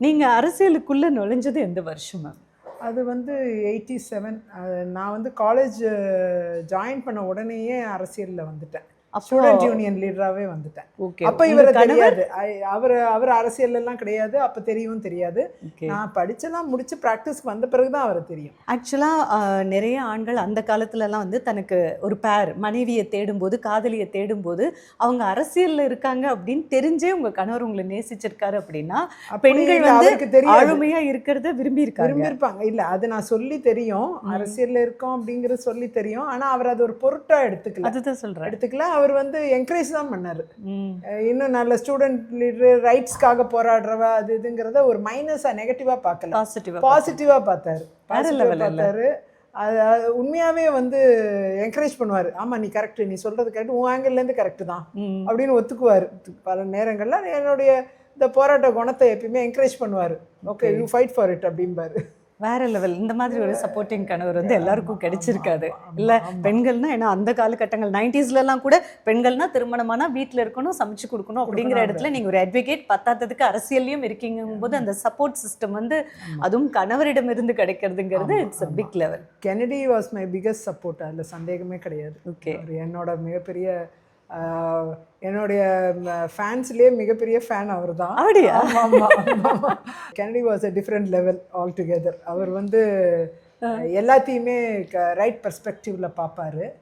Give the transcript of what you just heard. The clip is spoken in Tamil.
நீங்க அரசியலுக்குள்ள நுழைஞ்சது எந்த வருஷம் மேம்? அது வந்து 87. நான் வந்து காலேஜ் ஜாயின் பண்ண உடனேயே அரசியலில் வந்துட்டேன். அப்போ ஸ்டூடெண்ட் யூனியன் லீடராகவே வந்துட்டேன். ஓகே. அப்போ இவரை தெரியாது. அவர் அரசியல்லாம் கிடையாது. அப்போ தெரியவும் தெரியாது. ஓகே. நான் படிச்செல்லாம் முடிச்சு ப்ராக்டிஸ்க்கு வந்த பிறகு தான் அவரை தெரியும். ஆக்சுவலாக நிறைய ஆண்கள் அந்த காலத்துலலாம் வந்து தனக்கு ஒரு பேர் மனைவியை தேடும்போது, காதலியை தேடும்போது அவங்க அரசியலில் இருக்காங்க அப்படின்னு தெரிஞ்சே உங்க கணவர் உங்களை நேசிச்சிருக்காரு அப்படின்னா பெண்கள் வந்து அவருக்கு தெரியாது. ஆளுமையா இருக்கிறத விரும்பியிருப்பாங்க. இல்லை, அது நான் சொல்லி தெரியும். அரசியலில் இருக்கோம் அப்படிங்கிறது சொல்லி தெரியும். ஆனால் அவர் அது ஒரு பொருட்டா எடுத்துக்கல. அதுதான் சொல்றேன். எடுத்துக்கல. அவர் வந்து என்கரேஜ் தான் பண்ணார். இன்னும் நல்ல ஸ்டூடெண்ட் லீடர், ரைட்ஸ்க்காக போராடுறவ அது இதுங்கிறத ஒரு மைனஸாக நெகட்டிவாக பார்க்கல, பாசிட்டிவாக பார்த்தாரு. அது உண்மையாகவே வந்து என்கரேஜ் பண்ணுவார். ஆமாம், நீ கரெக்டு, நீ சொல்கிறது கரெக்டு, உன் ஆங்கிள்லேருந்து கரெக்டு தான் அப்படின்னு ஒத்துக்குவார். பல நேரங்களில் என்னுடைய இந்த போராட்ட குணத்தை எப்பயுமே என்கரேஜ் பண்ணுவார். Okay, you fight for it அப்படிம்பாரு. வேற லெவல். இந்த மாதிரி ஒரு சப்போர்ட்டிங் கணவர் வந்து எல்லாருக்கும் கிடைச்சிருக்காது இல்லை? பெண்கள்னா ஏன்னா அந்த காலகட்டங்கள் 90ஸ்லாம் கூட பெண்கள்னா திருமணமானா வீட்டில் இருக்கணும், சமைச்சு கொடுக்கணும் அப்படிங்கிற இடத்துல நீங்கள் ஒரு அட்வொகேட், பத்தாததுக்கு அரசியல்லையும் இருக்கீங்கும் போது அந்த சப்போர்ட் சிஸ்டம் வந்து அதுவும் கணவரிடம் இருந்து கிடைக்கிறதுங்கிறது it's a big level. Kennedy was my biggest support, அதில் சந்தேகமே கிடையாது. ஓகே. என்னோட மிகப்பெரிய என்னுடைய ஃபேன்ஸ்லேயே மிகப்பெரிய ஃபேன் அவர் தான். அப்படியா? ஆமாம். Kennedy was a different level all together. அவர் வந்து எல்லாத்தையுமே ரைட் பெர்ஸ்பெக்டிவ்ல பார்ப்பாரு.